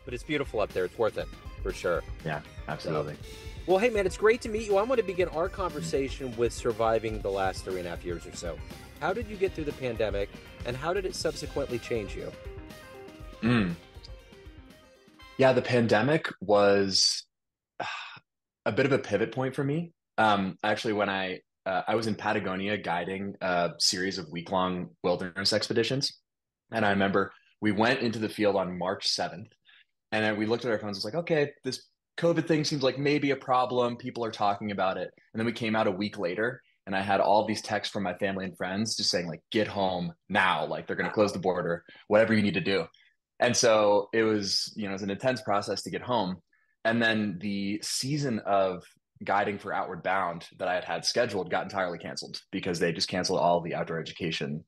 but it's beautiful up there. It's worth it for sure. Yeah, So, absolutely. well, hey man, it's great to meet you. I want to begin our conversation with surviving the last 3.5 years or so. How did you get through the pandemic, and how did it subsequently change you? Mm. Yeah, the pandemic was a bit of a pivot point for me. Actually, when I was in Patagonia guiding a series of week-long wilderness expeditions, and I remember we went into the field on March 7th, and then we looked at our phones. It's like, okay, this COVID thing seems like maybe a problem. People are talking about it, and then we came out a week later, and I had all these texts from my family and friends just saying like, get home now, like they're going to close Wow. the border, whatever you need to do. And so it was, it was an intense process to get home. And then the season of guiding for Outward Bound that I had scheduled got entirely canceled because they just canceled all the outdoor education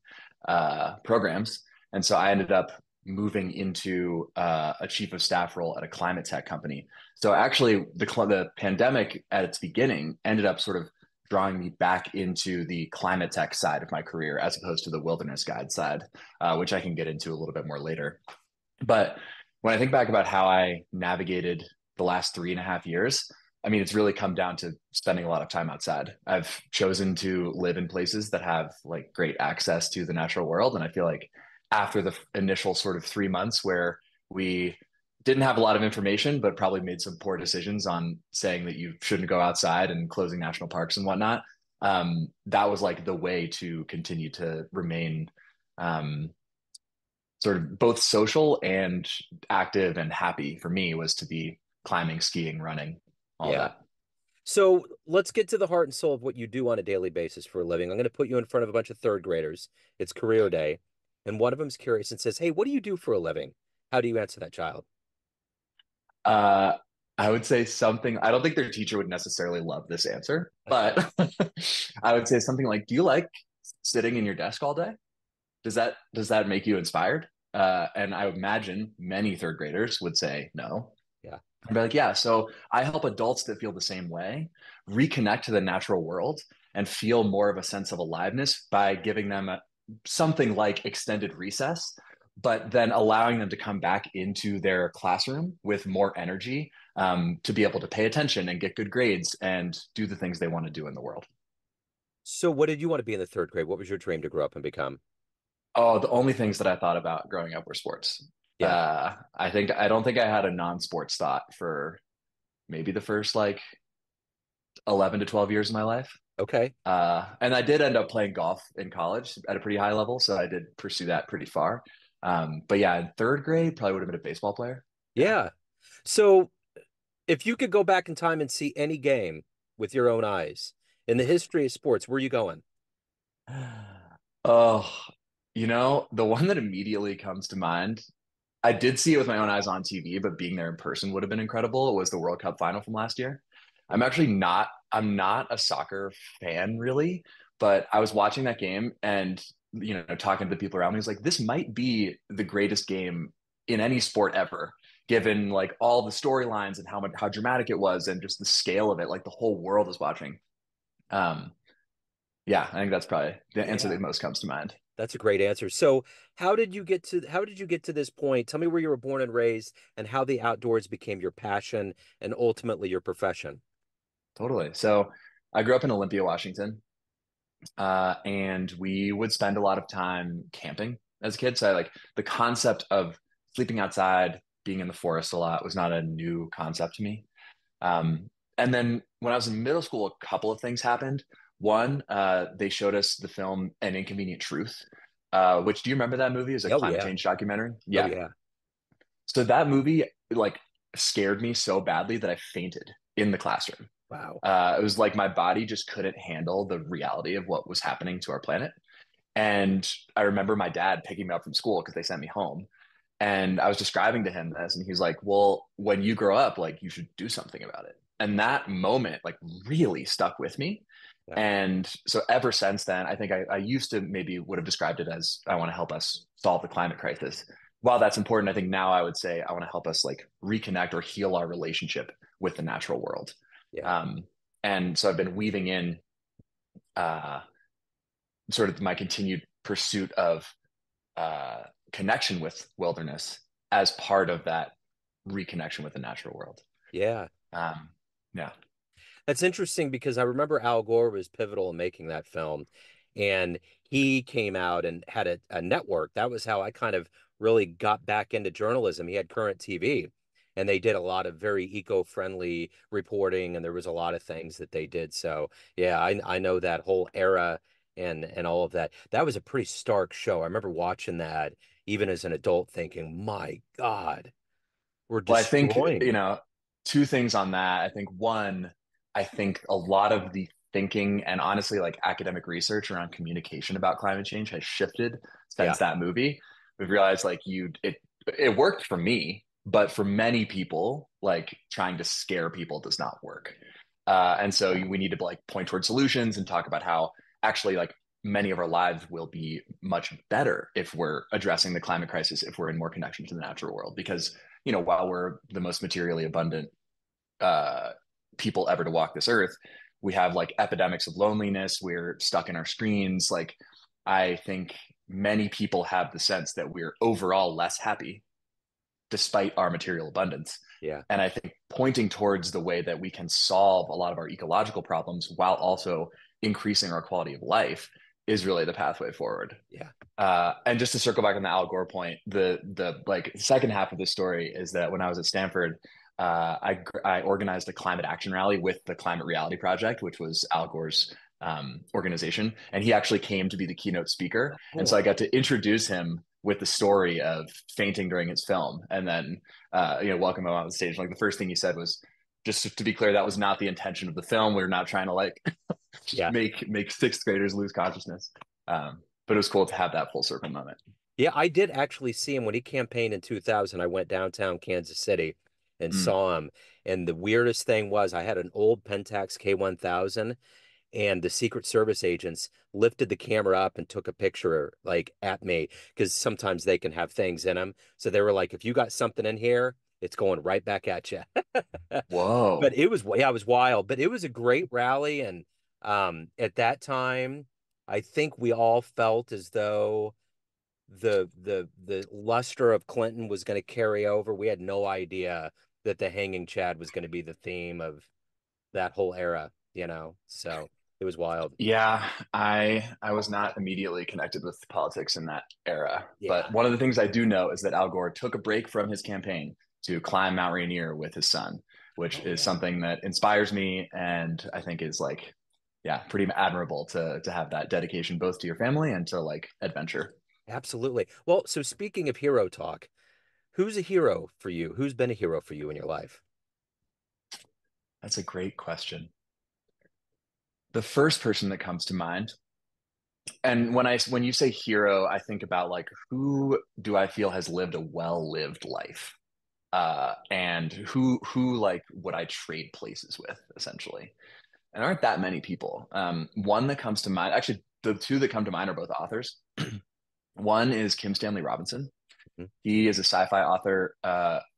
programs. And so I ended up moving into a chief of staff role at a climate tech company. So actually, the pandemic at its beginning ended up sort of drawing me back into the climate tech side of my career as opposed to the wilderness guide side, which I can get into a little bit more later. But when I think back about how I navigated the last 3.5 years, I mean, it's really come down to spending a lot of time outside. I've chosen to live in places that have like great access to the natural world. And I feel like after the initial sort of 3 months where we didn't have a lot of information, but probably made some poor decisions on saying that you shouldn't go outside and closing national parks and whatnot, that was like the way to continue to remain um, sort of both social and active and happy for me was to be climbing, skiing, running, all Yeah. that. So let's get to the heart and soul of what you do on a daily basis for a living. I'm going to put you in front of a bunch of third graders. It's career day. And one of them's curious and says, hey, what do you do for a living? How do you answer that child? Uh, I would say something, I don't think their teacher would necessarily love this answer, That's fine. but I would say something like, do you like sitting in your desk all day? Does that make you inspired? And I would imagine many third graders would say no. Yeah. I'd be like, yeah, so I help adults that feel the same way reconnect to the natural world and feel more of a sense of aliveness by giving them something like extended recess, but then allowing them to come back into their classroom with more energy to be able to pay attention and get good grades and do the things they want to do in the world. So what did you want to be in the third grade? What was your dream to grow up and become? Oh, the only things that I thought about growing up were sports. Yeah. I don't think I had a non-sports thought for maybe the first like 11 to 12 years of my life. Okay. And I did end up playing golf in college at a pretty high level, so I did pursue that pretty far. But yeah, in third grade, probably would have been a baseball player. Yeah. Yeah. So if you could go back in time and see any game with your own eyes in the history of sports, where are you going? Oh, the one that immediately comes to mind, I did see it with my own eyes on TV, but being there in person would have been incredible. It was the World Cup final from last year. I'm not a soccer fan really, but I was watching that game and, talking to the people around me, I was like, this might be the greatest game in any sport ever, given like all the storylines and how dramatic it was and just the scale of it, like the whole world is watching. Um, yeah, I think that's probably the answer Yeah. that most comes to mind. That's a great answer. So, how did you get to this point? Tell me where you were born and raised and how the outdoors became your passion and ultimately your profession. Totally. So I grew up in Olympia, Washington, and we would spend a lot of time camping as a kid. So I like the concept of sleeping outside, being in the forest a lot was not a new concept to me. And then when I was in middle school, a couple of things happened. One, they showed us the film An Inconvenient Truth, which do you remember that movie? Is a Oh climate yeah. change documentary. Oh Yeah. yeah. So that movie like scared me so badly that I fainted in the classroom. Wow. It was like my body just couldn't handle the reality of what was happening to our planet. And I remember my dad picking me up from school because they sent me home. And I was describing to him this, and he's like, well, when you grow up, like you should do something about it. And that moment, like, really stuck with me. Yeah. And so ever since then, I think I used to maybe would have described it as I want to help us solve the climate crisis. While that's important, I think now I would say I want to help us like reconnect or heal our relationship with the natural world. Yeah. Um, and so I've been weaving in uh, sort of my continued pursuit of connection with wilderness as part of that reconnection with the natural world. Yeah. Um, yeah. That's interesting because I remember Al Gore was pivotal in making that film, and he came out and had a network. That was how I kind of really got back into journalism. He had Current TV, and they did a lot of very eco-friendly reporting, and there was a lot of things that they did. So yeah, I know that whole era and all of that. That was a pretty stark show. I remember watching that even as an adult, thinking, "My God, we're Well, I think, destroying." two things on that. I think one, I think a lot of the thinking and honestly like academic research around communication about climate change has shifted Yeah, since that movie. We've realized like it worked for me, but for many people, like trying to scare people does not work. And so we need to like point towards solutions and talk about how actually like many of our lives will be much better if we're addressing the climate crisis, if we're in more connection to the natural world. Because, while we're the most materially abundant uh, people ever to walk this earth, we have like epidemics of loneliness. We're stuck in our screens. Like, I think many people have the sense that we're overall less happy despite our material abundance. yeah, And I think pointing towards the way that we can solve a lot of our ecological problems while also increasing our quality of life is really the pathway forward. yeah. And just to circle back on the Al Gore point, the like second half of the story is that when I was at Stanford, I organized a climate action rally with the Climate Reality Project, which was Al Gore's organization, and he actually came to be the keynote speaker, and so Cool. I got to introduce him with the story of fainting during his film, and then welcome him on the stage. Like the first thing he said was, "Just to be clear, that was not the intention of the film. We are not trying to like Yeah. make sixth graders lose consciousness." But it was cool to have that full circle moment. Yeah, I did actually see him when he campaigned in 2000. I went downtown Kansas City and Mm. saw him. And the weirdest thing was I had an old Pentax K1000 and the Secret Service agents lifted the camera up and took a picture like at me because sometimes they can have things in them. So they were like, if you got something in here, it's going right back at you. But Whoa. it was, yeah, it was wild, but it was a great rally. And at that time, I think we all felt as though the luster of Clinton was going to carry over. We had no idea that the hanging Chad was going to be the theme of that whole era. So it was wild. Yeah, I was not immediately connected with politics in that era. Yeah. But one of the things I do know is that Al Gore took a break from his campaign to climb Mount Rainier with his son, which Oh is yeah. something that inspires me and I think is like, yeah, pretty admirable to have that dedication both to your family and to like adventure. Absolutely. Well, so speaking of hero talk, who's a hero for you? Who's been a hero for you in your life? That's a great question. The first person that comes to mind, and when you say hero, I think about like who do I feel has lived a well-lived life? And who like would I trade places with essentially? And aren't that many people. One that comes to mind, actually, the two that come to mind are both authors. One is Kim Stanley Robinson. Mhm. He is a sci-fi author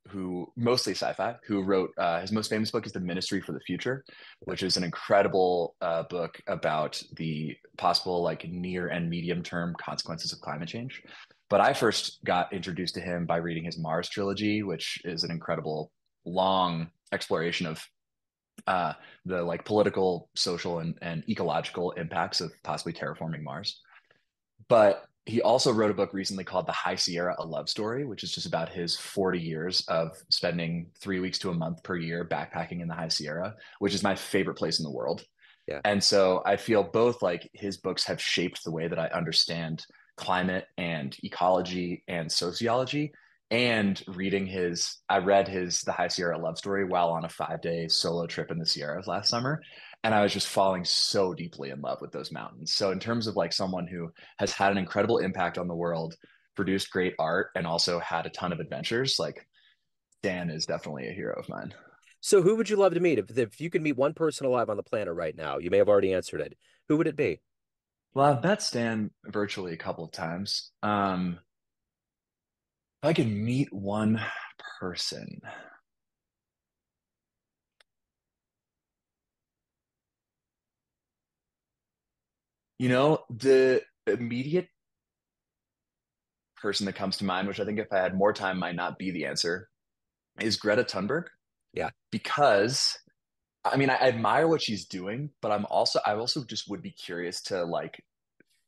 who mostly sci-fi, who wrote his most famous book is The Ministry for the Future, Yeah. which is an incredible book about the possible like near and medium term consequences of climate change. But I first got introduced to him by reading his Mars trilogy, which is an incredible long exploration of uh, the like political, social, and ecological impacts of possibly terraforming Mars. But he also wrote a book recently called The High Sierra, a Love Story, which is just about his 40 years of spending 3 weeks to a month per year backpacking in the High Sierra, which is my favorite place in the world. Yeah. And so I feel both like his books have shaped the way that I understand climate and ecology and sociology. And I read his The High Sierra Love Story while on a 5-day solo trip in the Sierras last summer. And I was just falling so deeply in love with those mountains. So, in terms of like someone who has had an incredible impact on the world, produced great art, and also had a ton of adventures, like Dan is definitely a hero of mine. So who would you love to meet? If you could meet one person alive on the planet right now, you may have already answered it. Who would it be? Well, I've met Stan virtually a couple of times. If I could meet one person, the immediate person that comes to mind, which I think if I had more time might not be the answer, is Greta Thunberg, Yeah. because I mean, I admire what she's doing, but I also just would be curious to like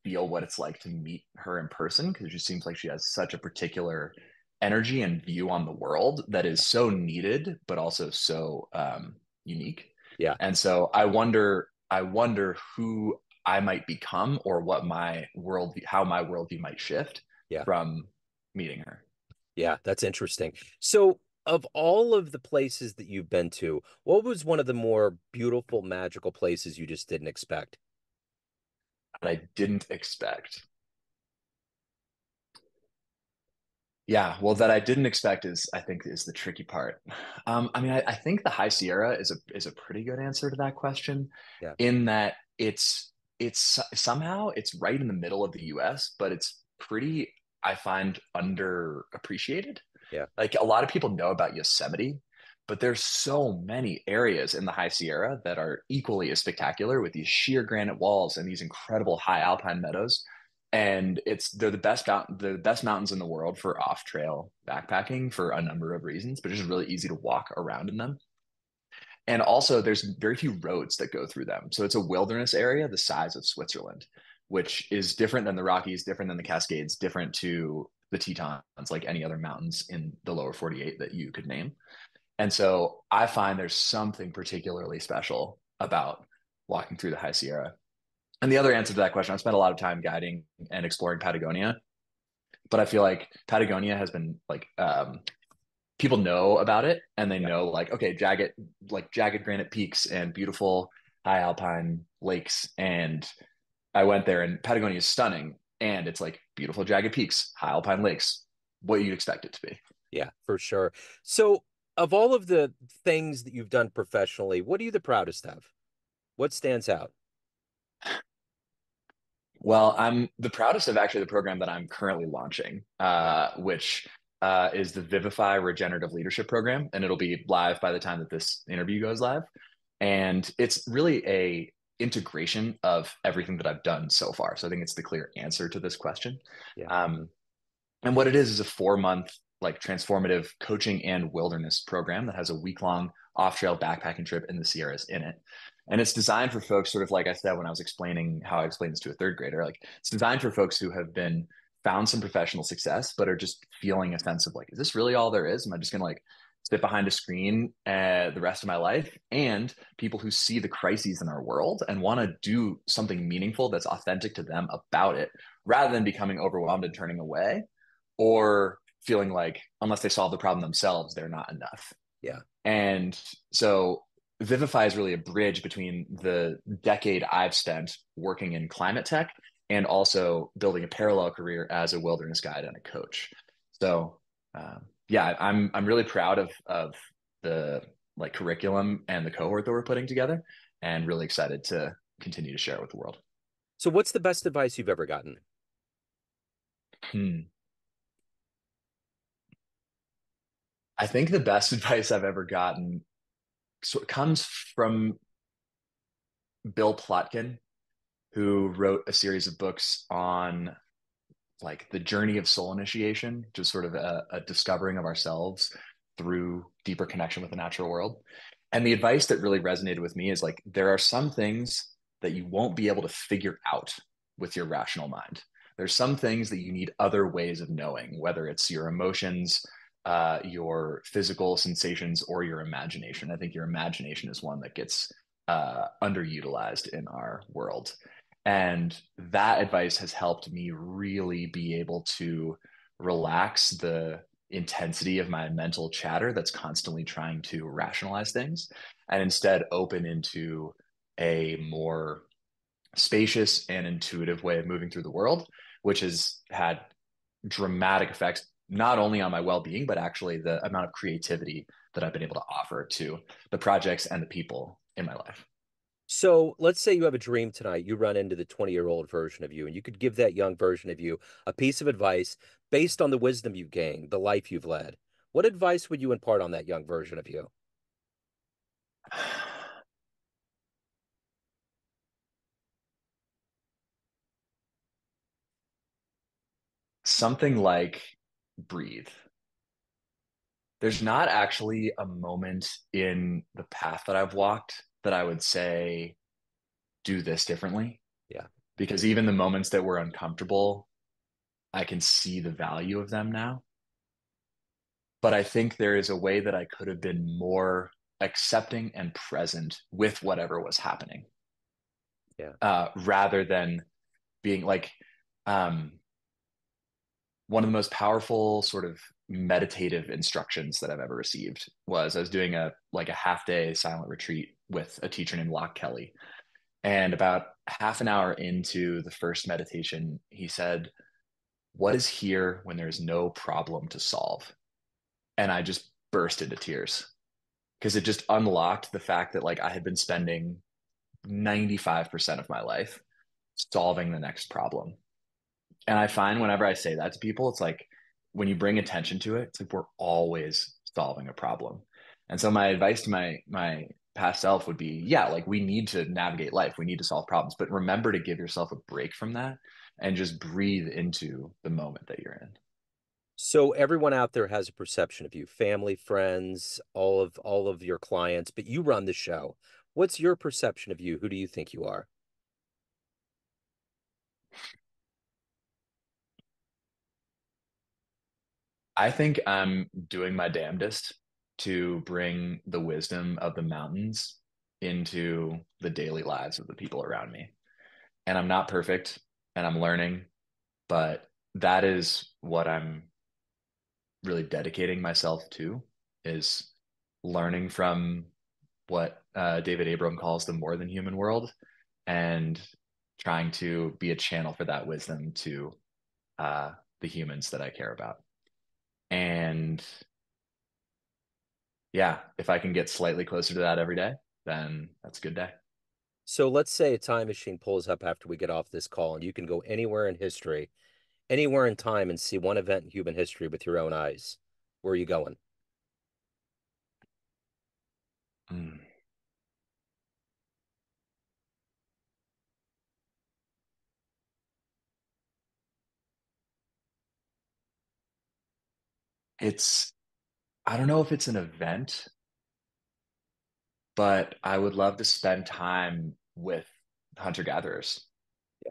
feel what it's like to meet her in person, because it just seems like she has such a particular energy and view on the world that is so needed, but also so unique. Yeah. And so I wonder who I might become, or what my world, how my worldview might shift Yeah. from meeting her. Yeah. That's interesting. So, of all of the places that you've been to, what was one of the more beautiful, magical places you just didn't expect? That I didn't expect. Yeah, well, that I didn't expect is, I think, is the tricky part. I mean, I think the High Sierra is a pretty good answer to that question, Yeah. in that it's somehow it's right in the middle of the U.S., but it's pretty, I find, underappreciated. Yeah. Like, a lot of people know about Yosemite, but there's so many areas in the High Sierra that are equally as spectacular, with these sheer granite walls and these incredible high alpine meadows. And they're the best mountains in the world for off-trail backpacking for a number of reasons, but it's just really easy to walk around in them. And also, there's very few roads that go through them. So it's a wilderness area the size of Switzerland, which is different than the Rockies, different than the Cascades, different to the Tetons, like any other mountains in the lower 48 that you could name. And so I find there's something particularly special about walking through the High Sierra. And the other answer to that question, I've spent a lot of time guiding and exploring Patagonia, but I feel like Patagonia has been like, people know about it, and they Yeah. know like, okay, jagged granite peaks and beautiful high alpine lakes. And I went there, and Patagonia is stunning, and it's like beautiful jagged peaks, high alpine lakes, what you'd expect it to be. Yeah, for sure. So, of all of the things that you've done professionally, what are you the proudest of? What stands out? Well, I'm the proudest of actually the program that I'm currently launching, Yeah. which is the VIVIFY Regenerative Leadership Program, and it'll be live by the time that this interview goes live. And it's really a integration of everything that I've done so far. So I think it's the clear answer to this question. Yeah. Um, and what it is a 4 month like transformative coaching and wilderness program that has a week long off trail backpacking trip in the Sierras in it. And it's designed for folks, sort of like I said when I was explaining how I explained this to a third grader, like it's designed for folks who have been found some professional success, but are just feeling a sense of like, is this really all there is? Am I just going to like sit behind a screen the rest of my life? And people who see the crises in our world and want to do something meaningful that's authentic to them about it, rather than becoming overwhelmed and turning away, or feeling like unless they solve the problem themselves, they're not enough. Yeah. And so Vivify is really a bridge between the decade I've spent working in climate tech and also building a parallel career as a wilderness guide and a coach. So yeah, I'm really proud of the like curriculum and the cohort that we're putting together, and really excited to continue to share it with the world. So, what's the best advice you've ever gotten? Hmm. I think the best advice I've ever gotten comes from Bill Plotkin, who wrote a series of books on like the journey of soul initiation, just sort of a discovering of ourselves through deeper connection with the natural world. And the advice that really resonated with me is like, there are some things that you won't be able to figure out with your rational mind. There's some things that you need other ways of knowing, whether it's your emotions, your physical sensations, or your imagination. I think your imagination is one that gets underutilized in our world. And that advice has helped me really be able to relax the intensity of my mental chatter that's constantly trying to rationalize things, and instead open into a more spacious and intuitive way of moving through the world, which has had dramatic effects not only on my well-being, but actually the amount of creativity that I've been able to offer to the projects and the people in my life. So, let's say you have a dream tonight, you run into the 20-year-old version of you, and you could give that young version of you a piece of advice based on the wisdom you've gained, the life you've led. What advice would you impart on that young version of you? Something like breathe. There's not actually a moment in the path that I've walked that I would say do this differently, Yeah. because even the moments that were uncomfortable, I can see the value of them now. But I think there is a way that I could have been more accepting and present with whatever was happening, Yeah. rather than being like, um, one of the most powerful sort of meditative instructions that I've ever received was I was doing a like a half day silent retreat with a teacher named Locke Kelly. And about half an hour into the first meditation, he said, "What is here when there's no problem to solve?" And I just burst into tears because it just unlocked the fact that like I had been spending 95% of my life solving the next problem. And I find whenever I say that to people, it's like when you bring attention to it, it's like we're always solving a problem. And so my advice to my past self would be, yeah, like we need to navigate life, we need to solve problems, but remember to give yourself a break from that and just breathe into the moment that you're in. So everyone out there has a perception of you, family, friends, all of your clients, but you run the show. What's your perception of you? Who do you think you are? I think I'm doing my damnedest to bring the wisdom of the mountains into the daily lives of the people around me. And I'm not perfect and I'm learning, but that is what I'm really dedicating myself to, is learning from what David Abram calls the more than human world, and trying to be a channel for that wisdom to uh, the humans that I care about. And yeah, if I can get slightly closer to that every day, then that's a good day. So let's say a time machine pulls up after we get off this call and you can go anywhere in history, anywhere in time and see one event in human history with your own eyes. Where are you going? Mm. It's, I don't know if it's an event, but I would love to spend time with hunter gatherers.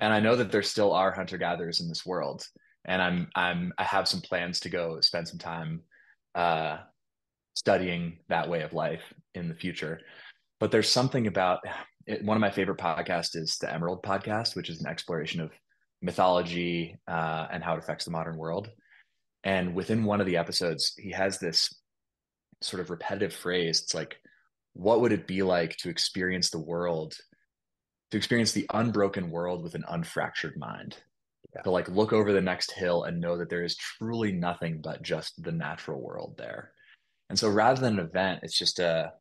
And I know that there still are hunter gatherers in this world. And I have some plans to go spend some time uh, studying that way of life in the future. But there's something about it. One of my favorite podcasts is the Emerald podcast, which is an exploration of mythology and how it affects the modern world. And within one of the episodes, he has this sort of repetitive phrase. It's like, what would it be like to experience the world, to experience the unbroken world with an unfractured mind? Yeah. To like look over the next hill and know that there is truly nothing but just the natural world there. And so rather than an event, it's just I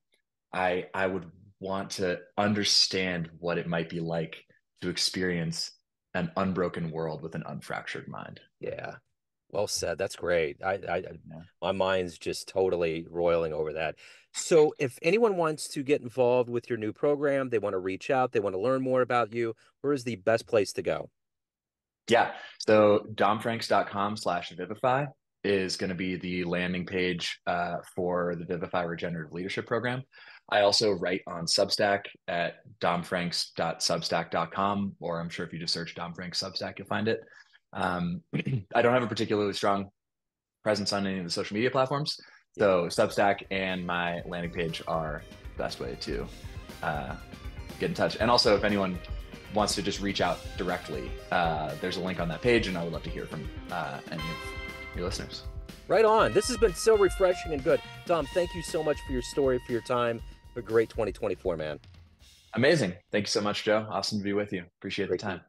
would want to understand what it might be like to experience an unbroken world with an unfractured mind. Yeah. Well said. That's great. Yeah. My mind's just totally roiling over that. So if anyone wants to get involved with your new program, they want to reach out, they want to learn more about you, where is the best place to go? Yeah. So domfranks.com/vivify is going to be the landing page for the VIVIFY Regenerative Leadership Program. I also write on Substack at domfranks.substack.com, or I'm sure if you just search Dom Franks Substack, you'll find it. I don't have a particularly strong presence on any of the social media platforms. Yeah. So Substack and my landing page are the best way to uh, get in touch. And also, if anyone wants to just reach out directly, there's a link on that page, and I would love to hear from any of your listeners. Right on. This has been so refreshing and good. Dom, thank you so much for your story, for your time. Have a great 2024, man. Amazing. Thank you so much, Joe. Awesome to be with you. Appreciate the Great to time.